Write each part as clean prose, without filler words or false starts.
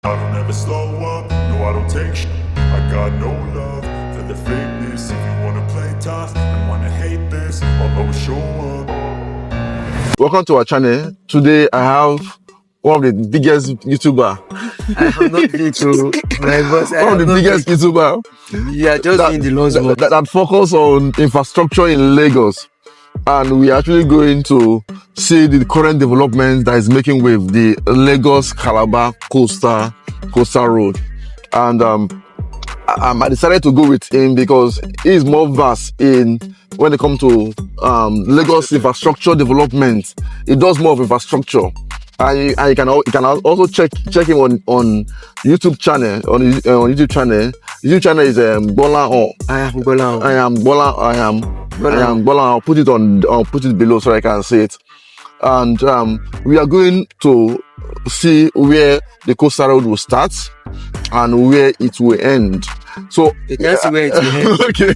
I don't ever slow up, no I don't take shit. I got no love for the fakeness. If you wanna play tough and wanna hate this, I'll always show up. Welcome to our channel. Today I have one of the biggest YouTuber. I am not big to my boss. One of the biggest YouTuber. Yeah, just in the lost one. That focus on infrastructure in Lagos. And we are actually going to see the current development that is making wave, the Lagos-Calabar coastal road. And I decided to go with him because he is more vast in when it comes to Lagos infrastructure development. He does more of infrastructure. And you can also check him on YouTube channel. YouTube channel is Bola. I am Bola. I am Bola. I'll put it below so I can see it. And we are going to see where the coastal road will start and where it will end. So you can see where it will end. Okay.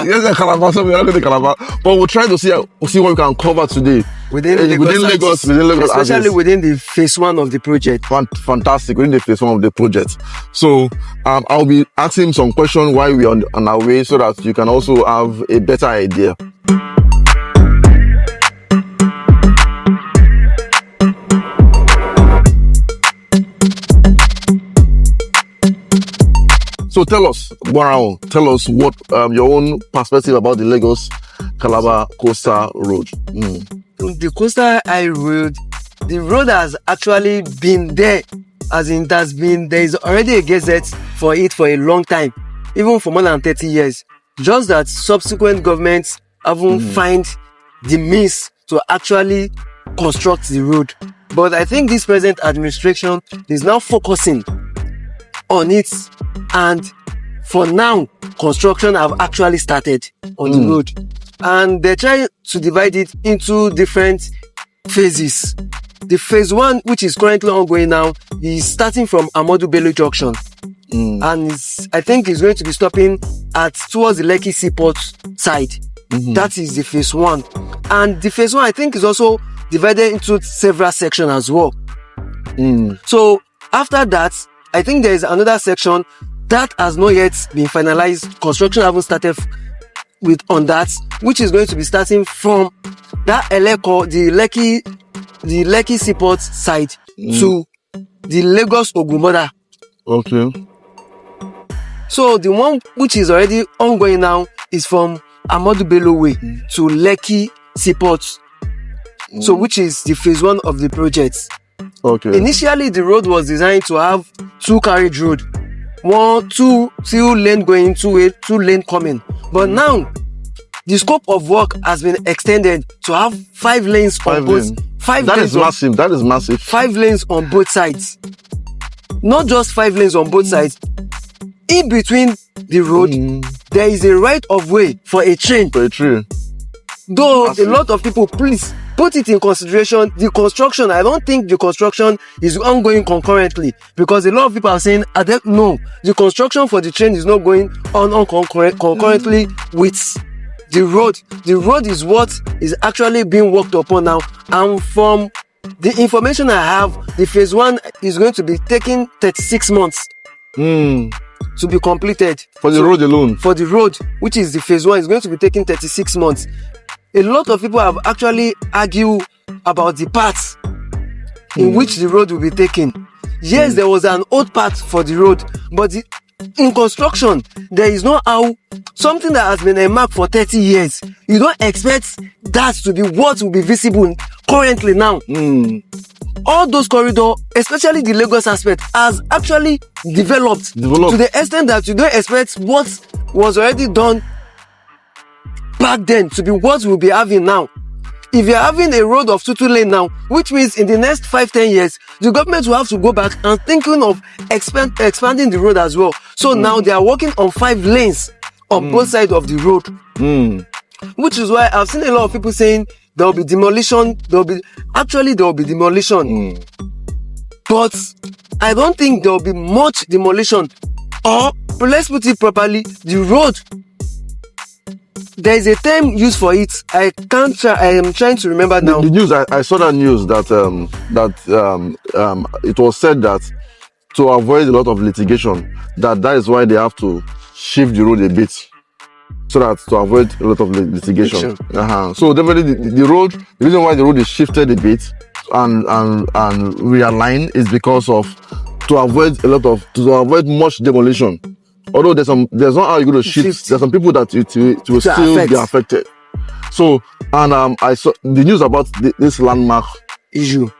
Yes, Calabar. So we are going to Calabar, but we'll try to see what we can cover today within Lagos, especially within the phase 1 of the project. Fantastic, within the phase 1 of the project. So I'll be asking some questions while we are on our way, so that you can also have a better idea. So tell us what your own perspective about the Lagos-Calabar coastal road. The coastal high road, the road has actually been there, as in there is already a gazette for it for a long time, even for more than 30 years. Just that subsequent governments haven't find the means to actually construct the road. But I think this present administration is now focusing on it, and for now construction have actually started on the road, and they try to divide it into different phases. The phase 1, which is currently ongoing now, is starting from Ahmadu Bello Junction, and I think it's going to be stopping towards the Lekki Seaport side. That is the phase 1, and the phase 1 I think is also divided into several sections as well. So after that, I think there is another section that has not yet been finalized. Construction haven't started on that, which is going to be starting from that the Lekki Seaport side to the Lagos Ogun border. Okay. So the one which is already ongoing now is from Ahmadu Bello Way to Lekki Seaport. So which is the phase 1 of the project. Okay. Initially, the road was designed to have 2 carriage road, two lane going, 2 lane coming. But now, the scope of work has been extended to have 5 lanes on both. That is massive. 5 lanes on both sides. Not just 5 lanes on both sides. In between the road, there is a right of way for a train. Though massive. A lot of people, please put it in consideration. The construction, I don't think the construction is ongoing concurrently, because a lot of people are saying, I don't know, the construction for the train is not going on concurrently with the road. The road is what is actually being worked upon now, and from the information I have, the phase 1 is going to be taking 36 months to be completed. For the road alone? For the road, which is the phase 1, is going to be taking 36 months. A lot of people have actually argued about the paths in which the road will be taken. Yes, there was an old path for the road, but in construction, there is no how something that has been a mark for 30 years. You don't expect that to be what will be visible currently now. All those corridors, especially the Lagos aspect, has actually developed to the extent that you don't expect what was already done back then to be what we'll be having now. If you're having a road of 2 lane now, which means in the next 5-10 years, the government will have to go back and thinking of expanding the road as well. So now they are working on 5 lanes on both sides of the road. Which is why I've seen a lot of people saying there will be demolition. There will be demolition. But I don't think there will be much demolition. Or let's put it properly, the road, there is a term used for it. I am trying to remember now. The news, I saw that news that it was said that to avoid a lot of litigation, that is why they have to shift the road a bit, so that to avoid a lot of litigation. So definitely the road, the reason why the road is shifted a bit and realigned is because of to avoid much demolition. Although there's not how you're going to shift. There's some people that it will still be affected. So, and I saw the news about this landmark issue.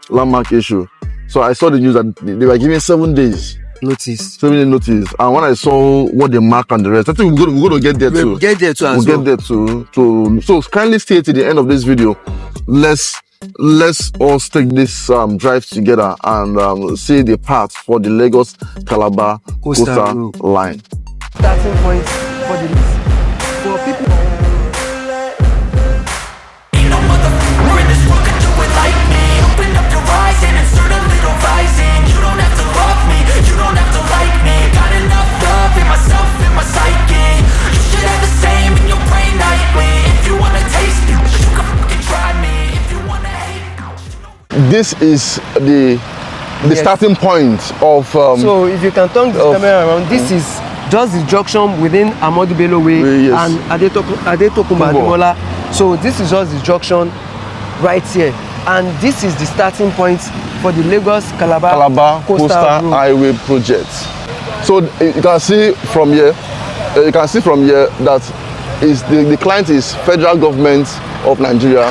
So I saw the news that they were giving 7 days notice. 7 day notice. And when I saw what they mark and the rest, I think we're going to get there too. We'll get there too as well. We'll get there too. So kindly stay to the end of this video. Let's all take this drive together and see the path for the Lagos-Calabar coastal line. Starting point for people. This is the starting point of. So if you can turn the camera around, this is just the junction within Ahmadu Bello Way and Adetokunbo. So this is just the junction right here, and this is the starting point for the Lagos-Calabar coastal highway project. So you can see from here, that is the client is federal government of Nigeria.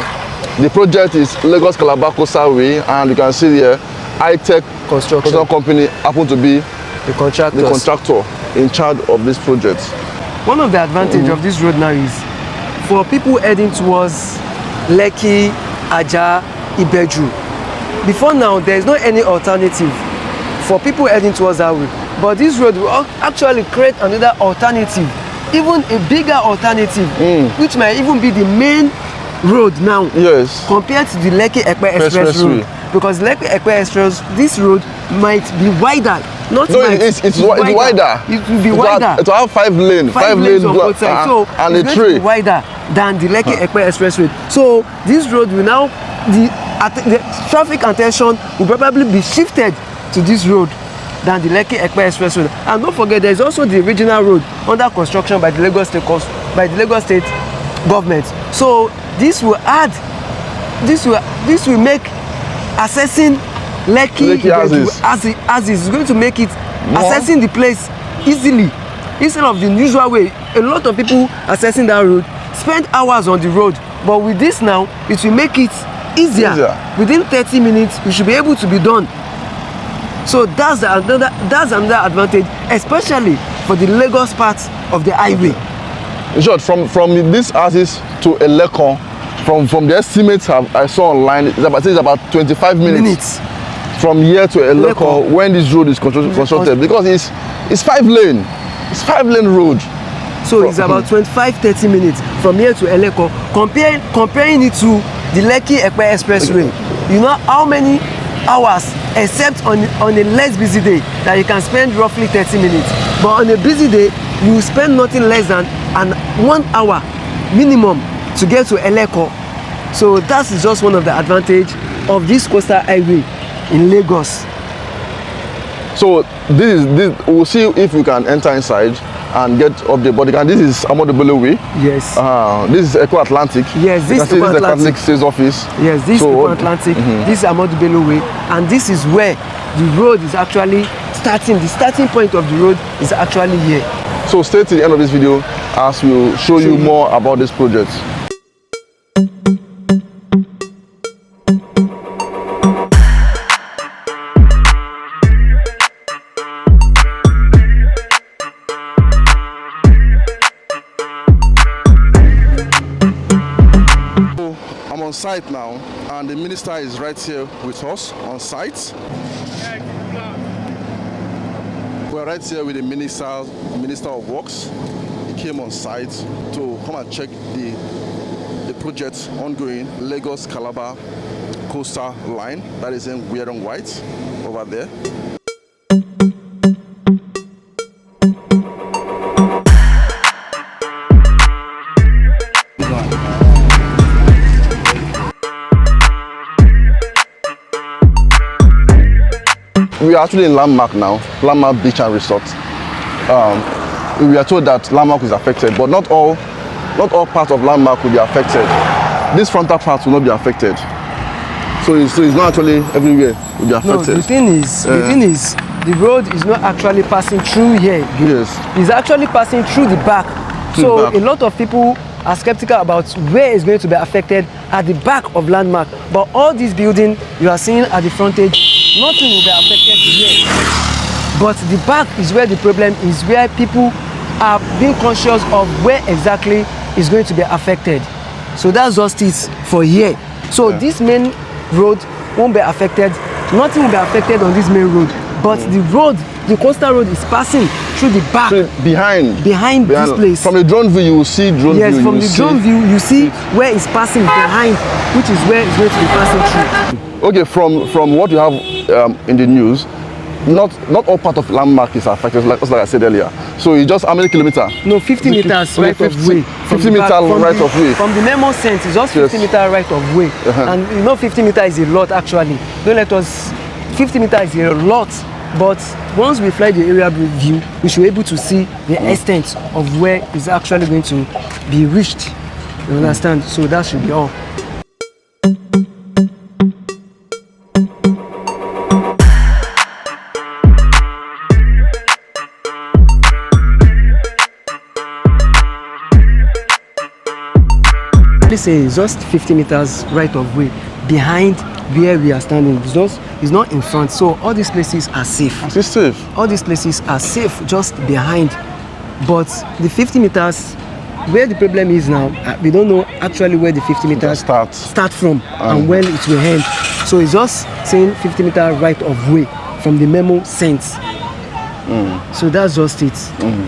The project is Lagos-Calabar Coastal Way, and you can see here, high-tech construction company happen to be the contractor in charge of this project. One of the advantages of this road now is for people heading towards Lekki, Aja, Ibeju. Before now, there is not any alternative for people heading towards that way. But this road will actually create another alternative, even a bigger alternative, which might even be the main road now. Yes. Compared to the Lekki-Ekpe Express road. Because Lekki-Ekpe Express, this road might be wider. It's wider. It will be wider. It will have 5 lanes on both sides. So and it's going to be wider than the Lekki-Ekpe Express road. So this road will now, the traffic attention will probably be shifted to this road than the Lekki-Ekpe Express road. And don't forget, there is also the regional road under construction by the Lagos State government. So this will make accessing Lekki as is going to make it accessing the place easily, instead of the usual way. A lot of people accessing that road spend hours on the road, but with this now, it will make it easier. Within 30 minutes, we should be able to be done. So that's another advantage, especially for the Lagos part of the highway. In short, from this axis to Elekon, from the estimates I saw online, it's about 25 minutes from here to Elekon when this road is constructed, because it's 5 lane. It's 5 lane road. So it's about 25-30 minutes from here to Elekon. Comparing it to the Lekki-Ekpe Expressway, you know how many hours, except on a less busy day, that you can spend roughly 30 minutes. But on a busy day, you will spend nothing less than 1 hour minimum to get to Elekon. So that is just one of the advantages of this coastal highway in Lagos. So this we'll see if we can enter inside and get up the body. And this is Ahmadu Bello Way. Yes. This is Eco Atlantic. Yes, this is the Atlantic Sales Office. Yes, this is Eco Atlantic. This is Ahmadu Bello Way, and this is where the road is actually starting. The starting point of the road is actually here. So stay to the end of this video as we'll show you more about this project. I'm on site now, and the minister is right here with us on site. We're right here with the Minister of Works. He came on site to come and check the project ongoing, Lagos-Calabar coastal line, that is in weird and white over there. We are actually in Landmark now, Landmark Beach and Resort. We are told that Landmark is affected, but not all parts of Landmark will be affected. This frontal part will not be affected. So it's not actually everywhere will be affected. No, the thing is, the road is not actually passing through here. Yes. It's actually passing through the back. So a lot of people are skeptical about where it's going to be affected at the back of Landmark. But all these buildings you are seeing at the frontage, nothing will be affected here. But the back is where the problem is, where people are being conscious of where exactly is going to be affected. So that's just it for here. So this main road won't be affected. Nothing will be affected on this main road. But the road, the coastal road, is passing through the back. So behind this place. From the drone view, you will see drone view. Yes, from the drone view, you see where it's passing behind, which is where it's going to be passing through. Okay, from what you have in the news, not all part of Landmark is affected, like I said earlier. So it's just how many kilometers? No, 50 meters right of way. 50 meters right of way. From the memo sense, it's just 50 meters right of way. And you know 50 meters is a lot actually. Don't let us, 50 meters is a lot. But once we fly the area view, we should be able to see the extent of where it's actually going to be reached. You understand? So that should be all. Let's say it's just 50 meters right of way behind where we are standing. It's not in front. So all these places are safe. It's safe. All these places are safe just behind. But the 50 meters, where the problem is now, we don't know actually where the 50 meters start from and when it will end. So it's just saying 50 meters right of way from the memo sense. So that's just it.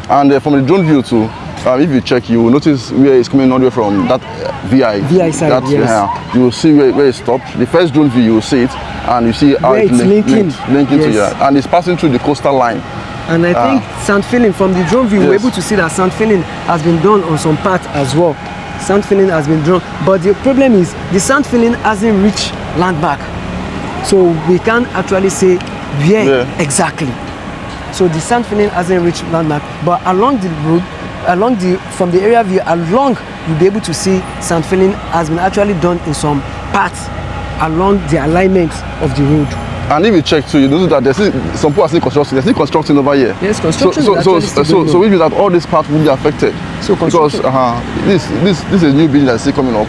And from the drone view too, if you check, you will notice where it's coming all the way from that VI side. You will see where it stopped. The first drone view, you will see it, and you see how it's linking to here, and it's passing through the coastal line. And I think sand filling from the drone view, we're able to see that sand filling has been done on some parts as well. Sand filling has been done, but the problem is the sand filling hasn't reached Landmark, so we can't actually say where exactly. So the sand filling hasn't reached Landmark, but along the road, from the area view along, you'll be able to see sand filling has been actually done in some parts along the alignment of the road. And if you check too, you notice that there's some people are still constructing. They're still constructing over here. Yes, construction. So which means that all this part will be affected. So because this is a new building that's still coming up,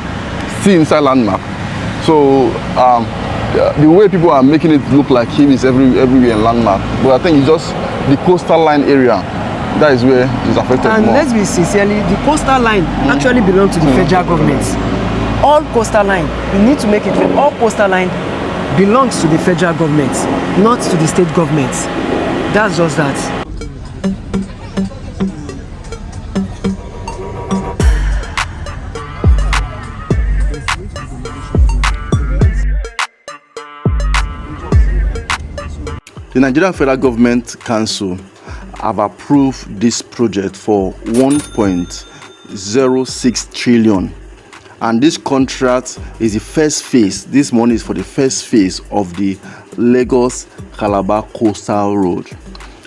still inside Landmark. So the way people are making it look like him is everywhere in Landmark. But I think it's just the coastal line area. That is where it's affected and more. Let's be sincerely, the coastal line actually belongs to the federal government. All coastal line, we need to make it clear, all coastal line belongs to the federal government, not to the state government. That's just that. The Nigerian Federal Government Council have approved this project for 1.06 trillion, and this contract is the first phase. This money is for the first phase of the Lagos-Calabar coastal road,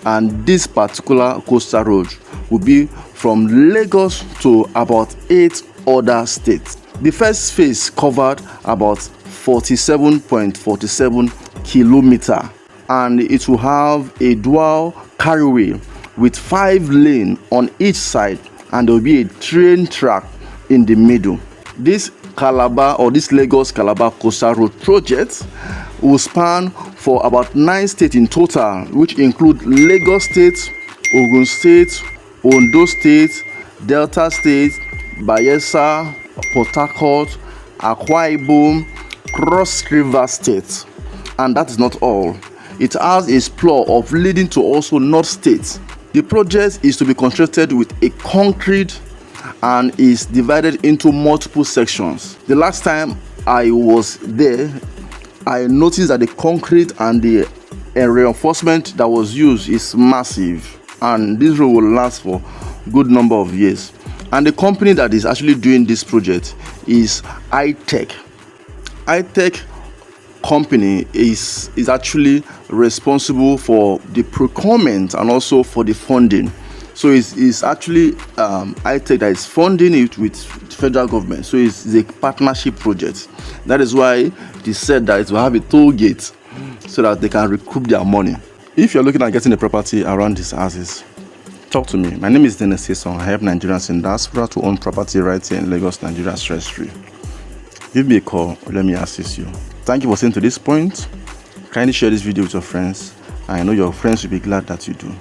and this particular coastal road will be from Lagos to about 8 other states. The first phase covered about 47.47 kilometers, and it will have a dual carriageway with 5 lanes on each side, and there will be a train track in the middle. This Lagos-Calabar coastal road project will span for about 9 states in total, which include Lagos State, Ogun State, Ondo State, Delta State, Bayelsa, Port Harcourt, Akwa Ibom, Cross River State. And that is not all. It has a spur of leading to also North State. The project is to be constructed with a concrete and is divided into multiple sections. The last time I was there, I noticed that the concrete and the reinforcement that was used is massive, and this road will last for a good number of years. And the company that is actually doing this project is iTech. iTech company is actually responsible for the procurement and also for the funding. So it's actually ITEC that is funding it with federal government. So it's a partnership project. That is why they said that it will have a toll gate so that they can recoup their money. If you're looking at getting a property around these houses, talk to me. My name is Dennis Sison. I help Nigerians in diaspora to own property right here in Lagos, Nigeria, stress-free. Give me a call. Let me assist you. Thank you for staying to this point. Kindly share this video with your friends. I know your friends will be glad that you do.